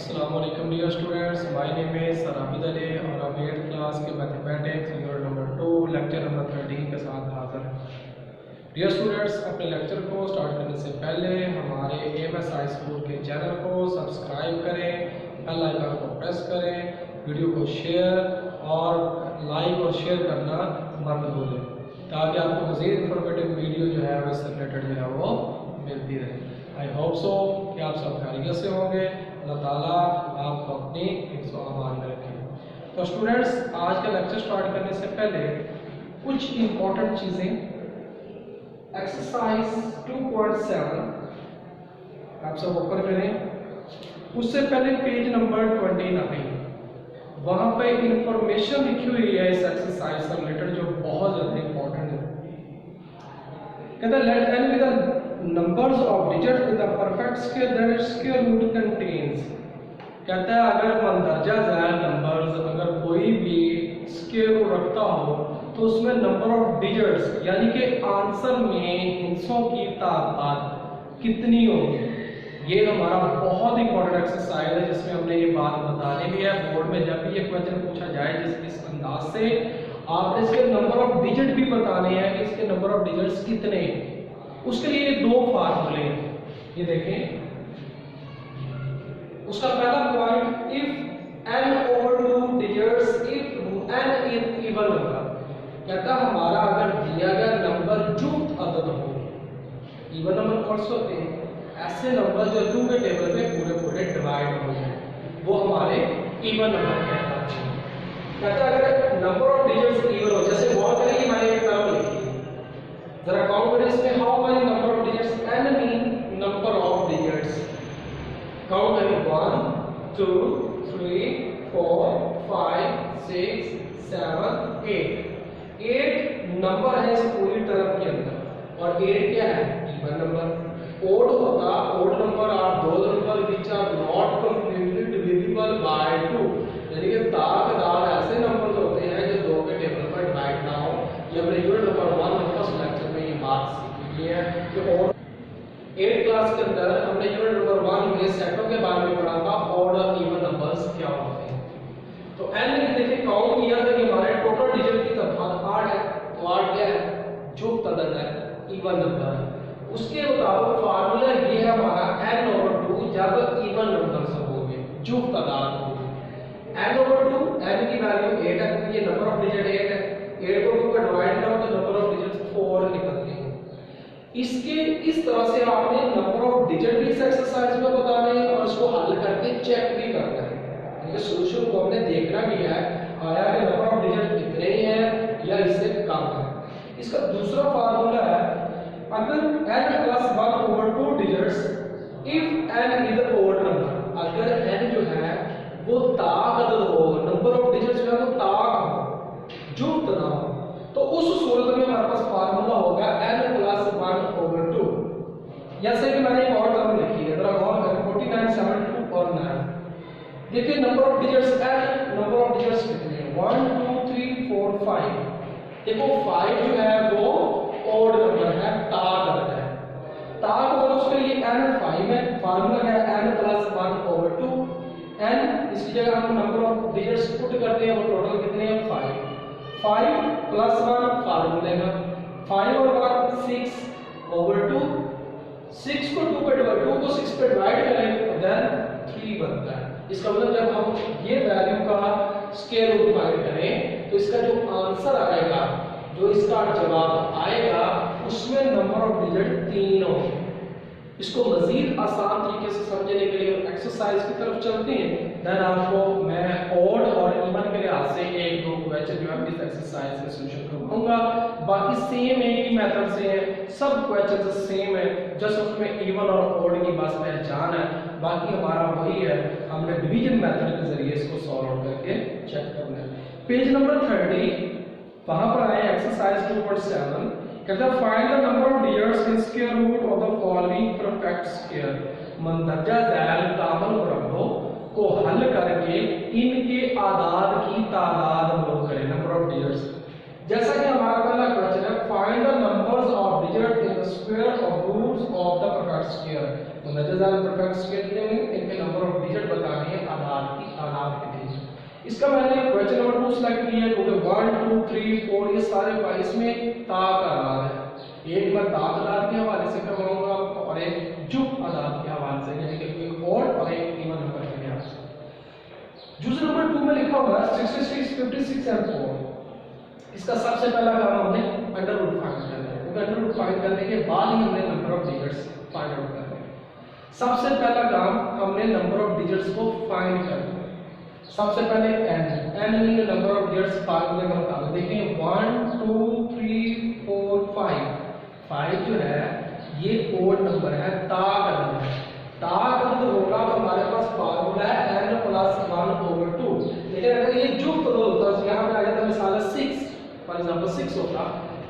अस्सलाम वालेकुम dear students, my name is Sarabid Ali और हम 8th क्लास के mathematics unit number 2 lecture number 13 के साथ हाज़िर हैं। डियर स्टूडेंट्स, अपने लेक्चर को स्टार्ट करने से पहले हमारे AMS हाई स्कूल के चैनल को सब्सक्राइब करें, बेल आइकन को प्रेस करें, वीडियो को शेयर और लाइक और शेयर करना मत भूलें ताकि आपको मज़ीद इंफॉर्मेटिव वीडियो जो है वो इससे रिलेटेड जो है वो मिलती रहे। आई होप सो कि आप सब खैरियत से होंगे। अल्लाह ताला आपको अपनी हिफ्ज़ व अमान में रखें। तो स्टूडेंट्स, आज का लेक्चर स्टार्ट करने से पहले कुछ इम्पोर्टेंट चीज़ें, एक्सरसाइज 2.7 आप सब ओपन करें। उससे पहले पेज नंबर 29 वहाँ पे इंफॉर्मेशन लिखी हुई है इस एक्सरसाइज से रिलेटेड जो बहुत ज़्यादा इम्पोर्टेंट है। कहता है let n with the numbers of digits with the perfect square that its square root contains. कहता है अगर मंदरजा ज़ैल नंबर्स अगर कोई भी स्क्वायर रूट रखता हो तो उसमें नंबर ऑफ डिजिट्स यानी कि आंसर में हिस्सों की तादाद कितनी होगी। ये हमारा बहुत इंपॉर्टेंट एक्सरसाइज है जिसमें हमने ये बात बतानी भी है। बोर्ड में जब भी ये क्वेश्चन पूछा जाए इस अंदाज से आपने इसके नंबर ऑफ डिजिट भी बताने हैं कि इसके नंबर ऑफ डिजिट्स कितने हैं। उसके लिए दो फार्मूले हैं, ये देखें। उसका पहला point, if n over 2 digits if n is even होगा। कहता हमारा अगर दिया गया नंबर जुक्त अदद हो, इवन नंबर कौन से होते हैं? ऐसे नंबर जो 2 के टेबल में पूरे पूरे डिवाइड हो जाए वो हमारे इवन नंबर कहलाते हैं। कहता अगर नंबर ऑफ डिजिट्स इवन हो, जैसे बहुत करेंगे मैंने एक टर्म लिखी है, जरा काउंट करें इसमें how many number of digits, n mean number of digits. Count करें 1 2 3 4 5 6 7 8 नंबर है इस पूरी टर्म के अंदर और 8 क्या है? Even number. ओड होता odd number are those numbers which are not completely divisible by 2, यानी कि तादाद ऐसे नंबर होते हैं जो 2 के टेबल पर डिवाइड ना हो। ये हमने यूनिट नंबर 1 में फर्स्ट लेक्चर में ये बात सीखी है कि और 8 क्लास के अंदर हमने यूनिट नंबर 1 में सेटों के बारे में पढ़ा था, ऑड और इवन नंबर्स क्या होते हैं। तो n ने देखिए काउंट किया था कि हमारे टोटल डिजिट की तादाद 8 है, तो 8 क्या है? जुक्त अदद है, इवन नंबर है। उसके मुताबिक फार्मूला ये है हमारा n ओवर 2 जब इवन नंबर सब होंगे, जुक्त तादाद होगी। n ओवर 2, n की वैल्यू 8 है, ये नंबर ऑफ डिजिट 8 है। 8 को 2 का डिवाइड करो तो नंबर ऑफ डिजिट्स 4 निकलते हैं। इसके इस तरह से आपने नंबर ऑफ डिजिट भी इस एक्सरसाइज में बताने हैं और इसको हल करके चेक भी करना है। यानी सॉल्यूशन को हमने देखना भी है आया कि नंबर ऑफ डिजिट कितने ही हैं या इससे कम है। इसका दूसरा फार्मूला है अगर n plus 1 over 2 digits if n is a odd number, अगर n जो है वो ताक अदद हो, नंबर ऑफ डिजिट्स जो है वो ताक हो, जुक्त ना हो, तो उस सूरत में हमारे पास फार्मूला होगा n प्लस 1 ओवर 2। जैसे कि मैंने एक और टर्म लिखी है, जरा गौर करें 49 7 और 9। देखिए number of digits n, number of digits कितने हैं? 1 2 3 4 5। देखो 5 जो है वो ऑड नंबर है, ताक अदद है। ताक अदद उसके लिए n 5 है। फार्मूला क्या है? n plus 1 over 2। n इसकी जगह हम नंबर ऑफ डिजिट्स पुट करते हैं, वो टोटल कितने हैं? 5। 5 प्लस 1 फार्मूले में 5 और 1 6 ओवर 2। 6 को 2 पे डिवाइड, 2 को 6 पे डिवाइड करें तो देन 3 बनता है। इसका मतलब जब हम ये वैल्यू का स्क्वायर रूट फाइंड करें तो इसका जो आंसर आएगा, जो इसका जवाब आएगा, उसमें नंबर ऑफ डिजिट 3 होंगे। इसको मजीद आसान तरीके से समझने के लिए एक्सरसाइज की तरफ चलते हैं। देन आपको मैं ऑड और इवन के लिहाज से एक दो क्वेश्चन जो है इस एक्सरसाइज का सॉल्यूशन करवाऊंगा। बाकी सेम एक ही मेथड से है, सब क्वेश्चन सेम है, जस्ट उसमें इवन और ऑड की बस पहचान है। बाकी हमारा वही है, हमने डिवीजन मेथड के जरिए इसको सॉल्व आउट करके चेक करना है। पेज नंबर 30 वहां पर आए एक्सरसाइज 2.7। कहता है find the number of digits in square root of the following perfect square. मंदरजा ज़ैल कामल मुरब्बों को हल करके इनके आदाद की तादाद हम लोग करें, नंबर ऑफ डिजिट्स। जैसा कि हमारा पहला क्वेश्चन है, find the numbers of digit in the square of roots of the perfect square. तो नजरदार परफेक्ट स्क्वायर दिए हुए हैं, इनके नंबर ऑफ डिजिट बताने हैं आधार के लिए। इसका मैंने क्वेश्चन नंबर 2 सिलेक्ट किया है क्योंकि 1 2 3 4 ये सारे बाईस में ता का आधार है। एक मैं ता आधार के हवाले से करवाऊंगा आपको और एक जुफ आधार के हवाले से, यानी कि एक ऑड और एक इवन नंबर के लिहाज से। जूस नंबर 2 में लिखा हुआ है 66 56 एंड 4। इसका सबसे पहला काम हमने अंडर रूट फाइंड करना है, क्योंकि अंडर रूट फाइंड करने के बाद ही हमने number of digits find out करना है। सबसे पहला काम हमने नंबर ऑफ डिजिट्स को फाइंड करना है। सबसे पहले n mean number of digits फार्मूले का मुताबिक देखिए 1 2 3 4 5 जो है ये ओड नंबर है, ता का नंबर है। ता का नंबर होगा तो हमारे पास फार्मूला है n प्लस 1/2। लेकिन अगर ये जुफ्त होता तो यहाँ पे आ जाता मिसाल 6, फॉर एग्जांपल 6 होता,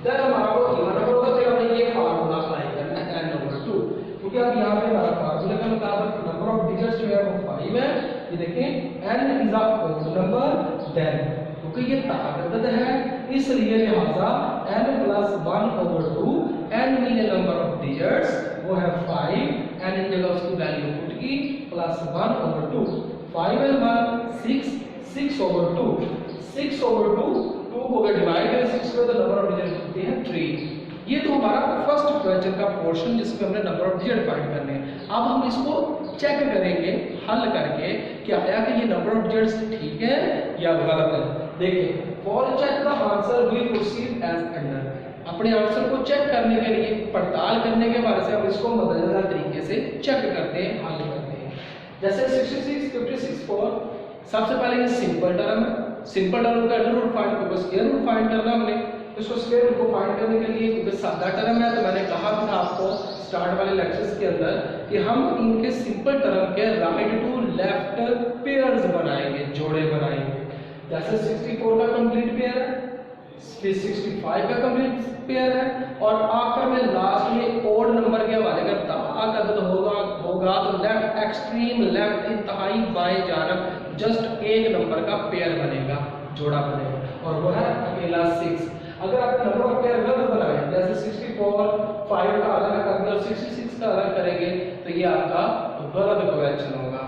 देन हमारा को इवन नंबर होगा, फिर हमने ये फार्मूला अप्लाई करना है n/2, क्योंकि अब यहाँ पे हमारा फार्मूले के मुताबिक नंबर ऑफ डिजिट्स जो है वो 5 है। ये देखें n is a odd number, then क्योंकि ये ताकत है इसलिए लिहाजा n plus 1/2, n mean number of digits वो है 5, n इन जगह उसकी वैल्यू पुट की प्लस 1/2, 5 and 1 6, 6/2, 6/2 2 को अगर डिवाइड करें 6 में तो नंबर ऑफ डिजिट होती है 3। ये तो हमारा फर्स्ट क्वेश्चन का पोर्शन जिसमें हमने नंबर ऑफ डिजिट फाइंड करने हैं। अब हम इसको चेक करेंगे हल करके कि आया कि ये नंबर ऑफ डिजिट्स ठीक है या गलत है। देखिए for check the answer we proceed as under. अपने आंसर को चेक करने के लिए, पड़ताल करने के बारे से हम इसको मददगार तरीके से चेक करते हैं, हल करते हैं। जैसे 66 56 4, सबसे पहले ये सिंपल टर्म है। सिंपल टर्म का अंडर रूट फाइंड करना, स्क्वायर रूट फाइंड करना हमने। इसको स्क्वायर रूट को फाइंड करने के लिए क्योंकि सादा टर्म है तो मैंने कहा था आपको स्टार्ट वाले लेक्चर्स के अंदर कि हम इनके सिंपल टर्म के राइट टू लेफ्ट पेयर्स बनाएंगे, जोड़े बनाएंगे। जैसे 64 का कंप्लीट पेयर है, फिर 65 का कंप्लीट पेयर है, और आखिर में लास्ट में ओड नंबर के हवाले का ताकत होगा तो लेफ्ट एक्सट्रीम लेफ्ट इंतहाई बाएं जानब जस्ट एक नंबर का पेयर बनेगा, जोड़ा बनेगा, और वो है अकेला 6। अगर आप नंबर ऑफ पेयर गलत बनाए, जैसे 64 5 का अलग कर दिया और 66 का अलग करेंगे तो ये आपका गलत क्वेश्चन होगा।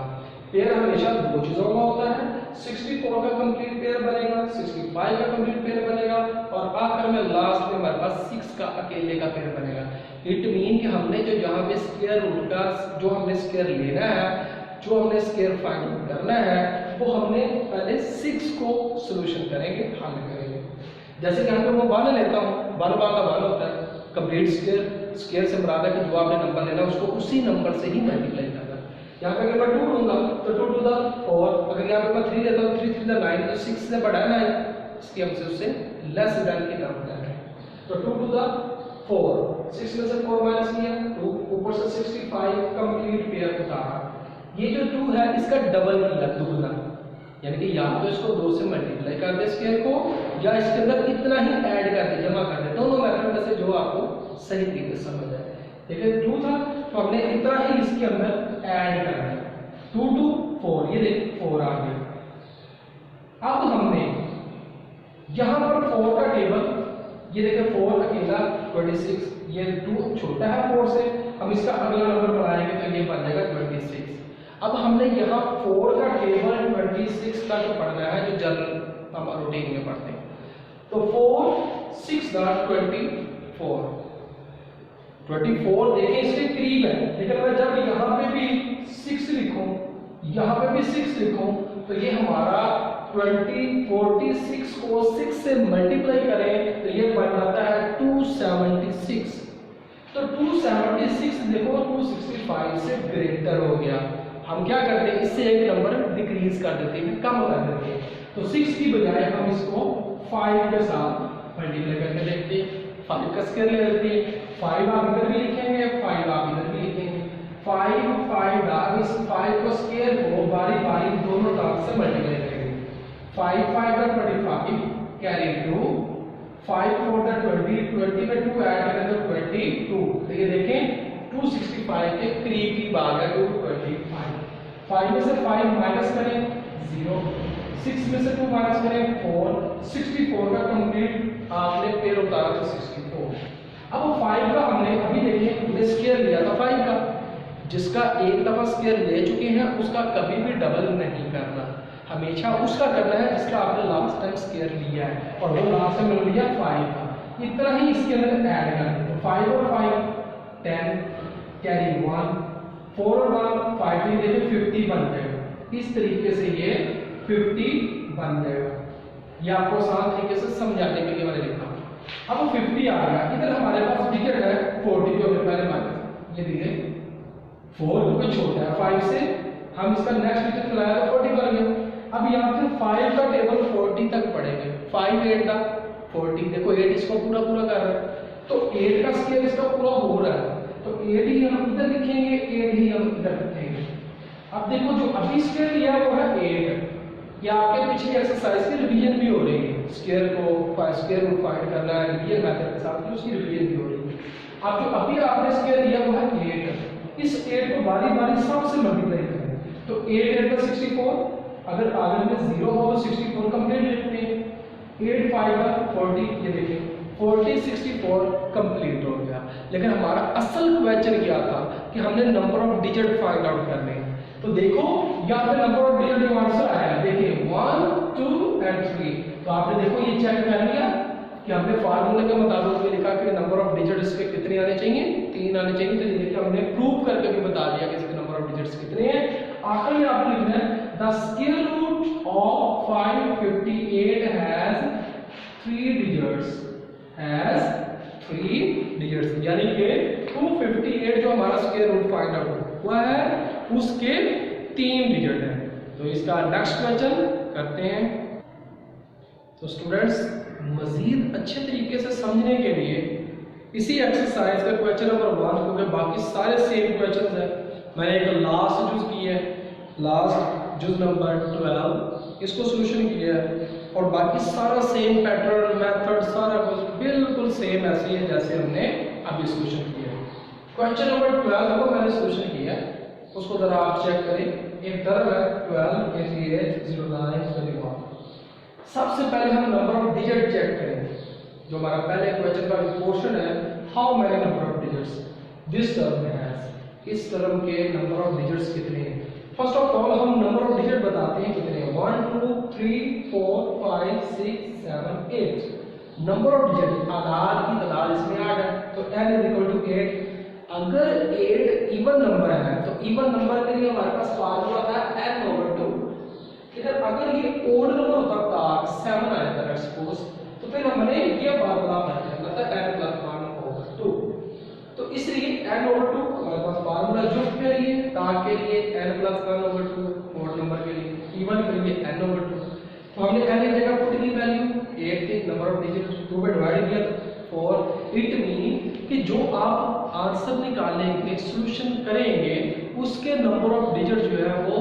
पेयर हमेशा दो चीजों का होता है, 64 का कंप्लीट पेयर बनेगा, 65 का कंप्लीट पेयर बनेगा, और आखिर में लास्ट में हमारे पास 6 का अकेले का पेयर बनेगा। इट मीन कि हमने जो यहाँ पे स्क्वायर रूट का जो हमने स्क्वायर लेना है, जो हमने स्क्वायर फाइंड करना है, वो हमने पहले 6 को सॉल्यूशन करेंगे, हल करेंगे। जैसे कि यहाँ पे मैं 1 लेता हूँ, 1 का 1 होता है कंप्लीट स्क्वायर। स्क्वायर से मुराद है कि जो आपने नंबर लेना है उसको उसी नंबर से ही मल्टीप्लाई करना है। यहाँ पे अगर मैं 2 लूंगा तो 2 टू द 4, अगर यहाँ पे मैं 3 लेता हूँ 3 3 द 9, तो 6 से बड़ा है 9, इसकी हमसे उससे लेस देन की टर्म है। तो 2 टू द 4, 6 में से 4 माइनस किया, 2 ऊपर से 65 कंप्लीट पेयर उतारा। ये जो 2 है इसका डबल किया, दुगना, यानी कि या तो इसको 2 से मल्टीप्लाई कर दे स्क्वायर को, या इसके अंदर इतना ही ऐड कर दे, जमा कर दे। दोनों मेथड में से जो आपको सही तरीके से समझ आए। देखिए 2 था तो हमने इतना ही इसके अंदर ऐड करना है, 2 to 4, ये देखिए 4 आ गया। अब हमने यहाँ पर 4 का टेबल, ये देखिए 4 अकेला 26, ये 2 छोटा है 4 से, हम इसका अगला नंबर बनाएंगे तो ये बन जाएगा 26। अब हमने यहाँ 4 का टेबल 26 तक पढ़ना है, जो जनरल हम रूटीन में पढ़ते हैं। तो 4 6 24 देखिए इसके करीब है, लेकिन मैं जब यहाँ पे भी 6 लिखूं, यहाँ पे भी 6 लिखूं, तो ये हमारा 46 को 6 से मल्टीप्लाई करें तो ये बन जाता है 276। तो 276 देखो 265 से ग्रेटर हो गया। हम क्या करते हैं, इससे एक नंबर डिक्रीज कर देते हैं, कम कर देते हैं। तो 6 की बजाय हम इसको 5 के साथ मल्टीप्लाई करके देखते हैं, 5 का स्क्वायर ले लेते हैं, 5 आप इधर भी लिखेंगे, 5 आप इधर भी लिखेंगे, 5 5 आप इस 5 को स्क्वायर को बारी बारी दोनों तरफ से मल्टीप्लाई करेंगे। 5 5 का 25 कैरी 2, 5 4 का 20, 20 में 2 ऐड करें तो 22। तो ये देखें 265 के करीब की बात है, 225। 5 में से 5 माइनस करें 0, 6 में से 2 माइनस करें 4, 64 का कंप्लीट आपने पेयर उतारा था 64। अब 5 का हमने अभी देखिए स्क्वायर लिया था 5 का, जिसका एक दफा स्क्वायर ले चुके हैं उसका कभी भी डबल नहीं करना, हमेशा उसका करना है जिसका आपने लास्ट टाइम स्क्वायर लिया है, और वो लास्ट टाइम मिल लिया 5 का। इतना ही इसके अंदर ऐड करना, तो 5 और 5 10 कैरी 1, 4 और 1 5 ही देखिए 50 बन जाएगा। इस तरीके से ये 50 बन जाएगा। ये आपको आसान तरीके से समझाने के लिए मैंने लिखा। अब 50 आ गया, इधर हमारे पास डिजिट है 40 जो हमने पहले माना, ये देखिए 4 क्योंकि छोटा है 5 से, हम इसका नेक्स्ट डिजिट लाया तो 40 बन गया। अब यहाँ पे 5 का टेबल 40 तक पढ़ेंगे, 5 8 का 40, देखो 8 इसको पूरा पूरा कर रहा है, तो 8 का स्क्वायर इसका पूरा हो रहा है, तो 8 ही हम इधर लिखेंगे, 8 ही हम इधर लिखेंगे। अब देखो जो अभी स्क्वायर लिया है वो है 8, ये आपके पिछली एक्सरसाइज की रिवीजन भी हो रही है, स्क्वायर को फाइंड करना है रिवीजन मेथड के साथ, उसकी रिवीजन भी हो रही है। अब जो अभी आपने स्क्वायर लिया वो है 8, इस 8 को बारी बारी सबसे मल्टीप्लाई करें, तो 8 8 का 64, अगर आगे में 0 हो तो 64 कंप्लीट लिखते हैं, 8 5 का 40, ये देखिए 40 64 कंप्लीट हो गया। लेकिन हमारा असल क्वेश्चन क्या था कि हमने number of digit find out करने हैं, तो देखो यहाँ पे नंबर ऑफ डिजिट जो आंसर आया है देखिए 1 2 एंड 3, तो आपने देखो ये चेक कर लिया कि हमने फार्मूले के मुताबिक लिखा कि नंबर ऑफ डिजिट इसके कितने आने चाहिए, 3 आने चाहिए, तो ये देखिए हमने प्रूव करके भी बता दिया कि इसके नंबर ऑफ डिजिट्स कितने हैं। आखिर में आपको लिखना है the square root of 558 has 3 digits, यानी कि 258 जो हमारा स्क्वायर रूट फाइंड आउट हुआ है उसके 3 डिजिट है। तो इसका नेक्स्ट क्वेश्चन करते हैं। तो स्टूडेंट्स मजीद अच्छे तरीके से समझने के लिए इसी एक्सरसाइज का क्वेश्चन नंबर 1 क्योंकि बाकी सारे सेम क्वेश्चंस हैं, मैंने एक लास्ट जुज की है, लास्ट जुज नंबर 12 इसको सोल्यूशन किया है, और बाकी सारा सेम पैटर्न मेथड सारा कुछ बिल्कुल सेम ऐसे ही है जैसे हमने अभी सोल्यूशन किया है। क्वेश्चन नंबर 12 को मैंने सोल्यूशन किया है, उसको जरा आप चेक करें। एक तरफ है 12 88 09 21। सबसे पहले हम नंबर ऑफ डिजिट चेक करेंगे, जो हमारा पहले क्वेश्चन का पोर्शन है, how many number of digits this term has, इस टर्म के नंबर ऑफ डिजिट्स कितने हैं। फर्स्ट ऑफ ऑल हम नंबर ऑफ डिजिट बताते हैं कितने हैं, 1 2 3 4 5 6 7 8। नंबर ऑफ डिजिट आधार की तादाद इसमें 8 है, तो n = 8। अगर 8 इवन नंबर है तो इवन नंबर के लिए हमारे पास फार्मूला था n/2। इधर अगर ये ओड नंबर होता था 7 आया था सपोज, तो फिर हमने ये फार्मूला अप्लाई करना था n+1/2। तो इसलिए n/2 हमारे पास फार्मूला जुफ्ट के लिए, ताक के लिए n+1/2, ओड नंबर के लिए, इवन के लिए n/2। तो हमने n की जगह पुट की वैल्यू 8 थी, नंबर ऑफ डिजिट 2 पे डिवाइड किया 4। इट मीन कि जो आप आंसर निकालेंगे सॉल्यूशन करेंगे उसके नंबर ऑफ डिजिट जो है वो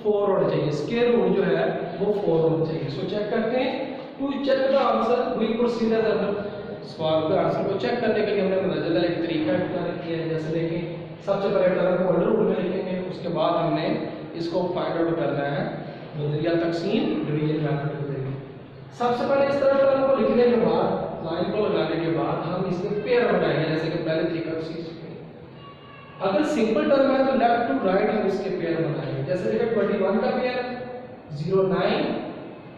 4 होने चाहिए, स्क्वायर रूट जो है वो 4 होना चाहिए। सो चेक करते हैं, to check the answer we proceed as a सवाल के आंसर को चेक करने के लिए हमने मुतअद्दिद एक तरीका इख्तियार किया है। जैसे देखिए सबसे पहले टर्म को अंडर रूट में लिखेंगे, उसके बाद हमने इसको फाइंड आउट करना है नजरिया तकसीम डिवीजन मेथड के जरिए। सबसे पहले इस तरह टर्म को लिखने के बाद, लाइन को लगाने के बाद हम इसके पेयर बनाएंगे, जैसे कि पहले तरीका सीख चुके हैं। अगर सिंपल टर्म है तो लेफ्ट टू राइट हम इसके पेयर बनाएंगे, जैसे देखिए 21 का पेयर 09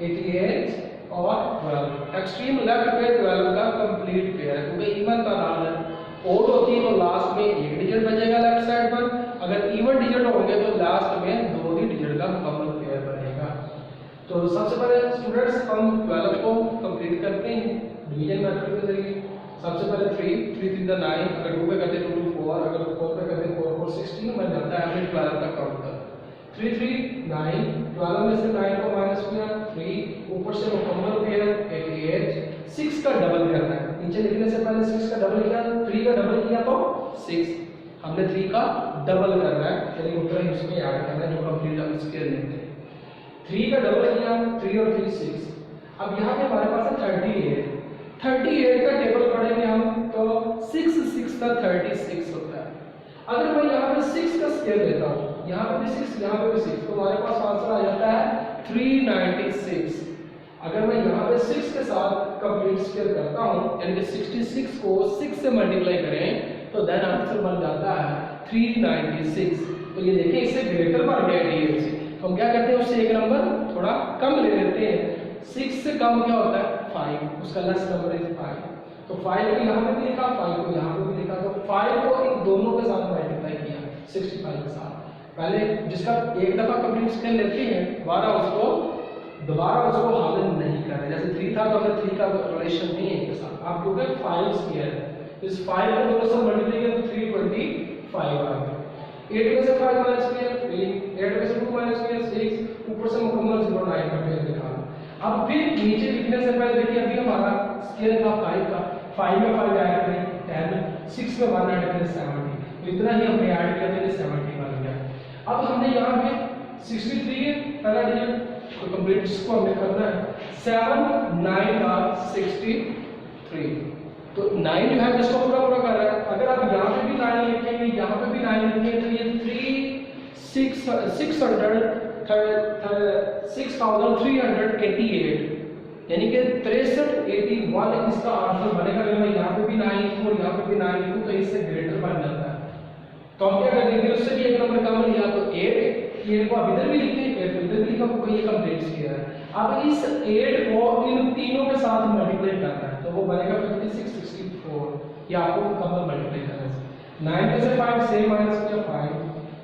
88 और 12। एक्सट्रीम लेफ्ट पे 12 का कंप्लीट पेयर है क्योंकि इवन तादाद है, ओड होती है तो लास्ट में एक डिजिट बचेगा लेफ्ट साइड पर, अगर इवन डिजिट होंगे तो लास्ट में 2 ही डिजिट का मुकम्मल पेयर बनेगा। तो सबसे पहले स्टूडेंट्स हम 12 को कंप्लीट करते हैं डिवीजन मेथड के जरिए। सबसे पहले 3 3 3 9, अगर 2 पे करते 2 2 4, अगर 4 पे करते 4 4 16 बन जाता है। हमने 12 तक काउंट कर 3 3 9, 12 में से 9 को माइनस किया 3, ऊपर से मुकम्मल पेयर 88, 6 का डबल करना है, नीचे लिखने से पहले 6 का डबल किया, 3 का डबल किया तो 6, हमने 3 का डबल करना है, यानी उत्तर इसमें ऐड करना है जो कंप्लीट हम स्केल लेते हैं। 3 का डबल किया 3 और 3 6। अब यहाँ पे हमारे पास है 38 का टेबल पढ़ेंगे हम तो 6 6 का 36 होता है। अगर मैं यहाँ पे 6 का स्केल लेता हूँ, यहाँ पे भी 6 यहाँ पे भी 6, तो हमारे पास आंसर आ जाता है 396। अगर मैं यहाँ पे 6 के साथ कंप्लीट स्क्वायर करता हूँ, यानी कि 66 को 6 से मल्टीप्लाई करें तो देन आंसर बन जाता है 396। तो ये देखिए इससे ग्रेटर बढ़ गया DH से, तो हम क्या करते हैं उससे एक नंबर थोड़ा कम ले लेते हैं। 6 से कम क्या होता है 5, उसका लेस नंबर इज 5। तो 5 को यहाँ पे भी लिखा, 5 को यहाँ पे भी लिखा, तो 5 को इन दोनों के साथ मल्टीप्लाई किया 65 के साथ। पहले जिसका एक दफा कंप्लीट स्क्वायर लेते हैं दोबारा उसको हासिल नहीं कर रहे। जैसे 3 था तो हमने 3 का रिलेशन नहीं है इसके साथ, आप क्योंकि 5 स्क्वायर है, इस 5 को दोनों से मल्टीप्लाई किया तो 325 आ गया। 8 में से 5 माइनस किया 3, 8 में से 2 माइनस किया 6, ऊपर से मुकम्मल 09 का पेयर निकाला। अब फिर नीचे लिखने से पहले देखिए अभी हमारा स्क्वायर था 5 का, 5 में 5 ऐड करें 10, 6 में 1 ऐड करें 70, तो इतना ही हमने ऐड किया तो ये 70 बन गया। अब हमने यहाँ पे 63 है पहला डिजिट, तो कंप्लीट इसको हमें करना है 7 9 का 63, तो 9 जो है इसको पूरा पूरा कर रहा है। अगर आप यहाँ पे भी 9 लिखेंगे, यहाँ पे भी 9 लिखेंगे तो ये 6388, यानी कि 6381 इसका आंसर बनेगा। अगर मैं यहाँ पे भी 9 लिखूँ और यहाँ पे भी 9 लिखूँ तो इससे ग्रेटर बन जाता है। तो हम क्या कर देंगे, उससे भी एक नंबर कम लिया तो 8, ये को आप इधर भी लिखते हैं, इधर भी लिखा, कोई ये कंप्लीट किया है। अब इस 8 को इन तीनों के साथ मल्टीप्लाई करना है तो वो बनेगा 56 64, ये आपको मुकम्मल मल्टीप्लाई करना है। 9 में से 5 से माइनस किया 5,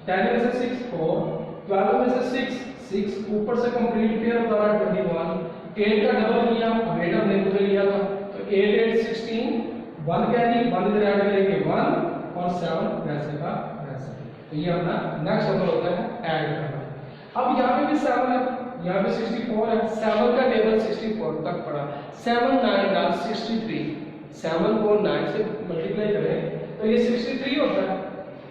10 में से 6 4, 12 में से 6 ऊपर से कंप्लीट पेयर होता है 21, 8 का डबल किया, अब 8 हमने उधर लिया था तो 8 8 16, 1 कैरी 1 इधर ऐड करेंगे 1 और 7 वैसे का वैसे। तो ये अपना नेक्स्ट नंबर होता है ऐड करना। अब यहाँ पे भी 7 है, यहाँ पे 64 है, 7 का टेबल 64 तक पड़ा, 7 9 का 63, 7 को 9 से मल्टीप्लाई करें तो ये 63 होता है।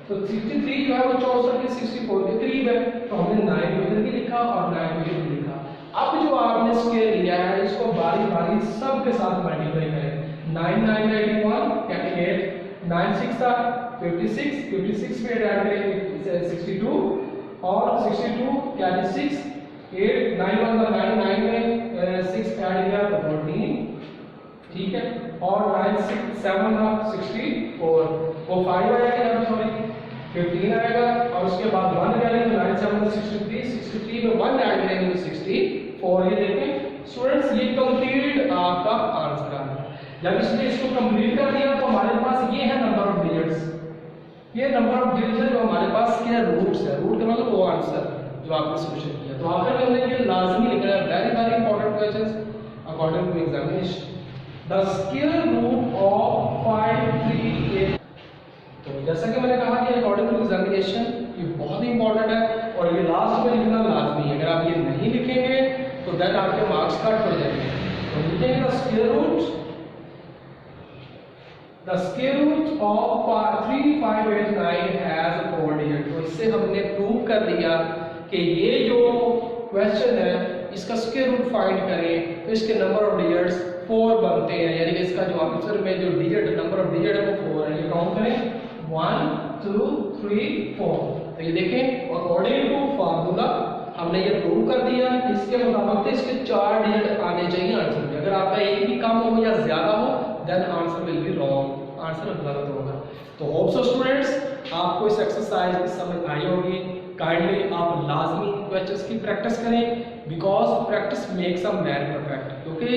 तो 63 जो है वो 64 के 64 के करीब है, तो हमने 9 को इधर भी लिखा और 9 को इधर भी लिखा। अब जो आपने स्क्वायर लिया है इसको बारी बारी सब के साथ मल्टीप्लाई करें। 9 9 81 यानी 8, 9 6 था 56, 56 में ऐड करेंगे 62 और 62 यानी 6, 8 9 1 का 9, 9 में 6 ऐड किया तो 14, ठीक है, और 9 6 7 था 64, वो 5 आएगा यहाँ पे सॉरी 15 आएगा और उसके बाद 1 करेंगे तो 9 7 63, 63 में 1 ऐड करेंगे तो 64। ये देखें स्टूडेंट्स ये कंप्लीट आपका आंसर आ गया। जब इसने इसको कंप्लीट कर दिया तो हमारे पास ये है नंबर ऑफ डिजिट्स, ये नंबर ऑफ डिजिट्स है जो हमारे पास क्या रूट्स है, रूट का मतलब वो आंसर जो आपने सोल्यूशन किया। तो आखिर में हमने ये लाजमी लिखना है, very very important questions according to examination, the square root of 538। तो जैसा कि मैंने कहा कि अकॉर्डिंग टू एग्जामिनेशन ये बहुत ही इंपॉर्टेंट है और ये लास्ट में लिखना लाजमी है। अगर आप ये नहीं लिखेंगे तो देन आपके मार्क्स कट हो जाएंगे। तो लिखेंगे the square root of 3589 has a 4 digit। तो इससे हमने प्रूव कर दिया कि ये जो क्वेश्चन है इसका स्क्वायर रूट फाइंड करें तो इसके नंबर ऑफ डिजिट्स 4 बनते हैं, यानी कि इसका जो आंसर में जो डिजिट नंबर ऑफ डिजिट है वो 4 है। ये काउंट करें 1 2 3 4। तो ये देखें अकॉर्डिंग टू फार्मूला हमने ये प्रूव कर दिया। इसके मुताबिक इसके 4 डिजिट आने चाहिए आंसर में। अगर आपका एक भी कम हो या ज्यादा हो then answer will be wrong, answer गलत होगा। तो होप सो स्टूडेंट्स आपको इस एक्सरसाइज की समझ आई होगी। काइंडली आप लाजमी क्वेश्चंस की प्रैक्टिस करें, because practice makes a man perfect, क्योंकि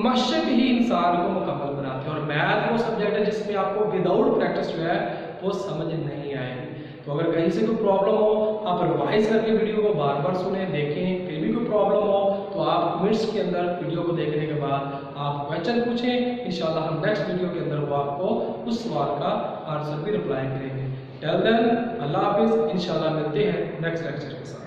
मशक ही इंसान को मुकम्मल बनाते हैं और मैथ वो सब्जेक्ट है जिसमें आपको विदाउट प्रैक्टिस जो है वो समझ नहीं आएगी। तो अगर कहीं से कोई प्रॉब्लम हो आप रिवाइज करके वीडियो को बार बार सुने देखें, फिर भी कोई प्रॉब्लम हो तो आप कमेंट्स के अंदर वीडियो को देखने के बाद आप क्वेश्चन पूछें। इंशाल्लाह हम नेक्स्ट वीडियो के अंदर वो आपको उस सवाल का आंसर भी रिप्लाई करेंगे। टिल देन अल्लाह हाफिज़, इंशाल्लाह मिलते हैं नेक्स्ट लेक्चर के साथ।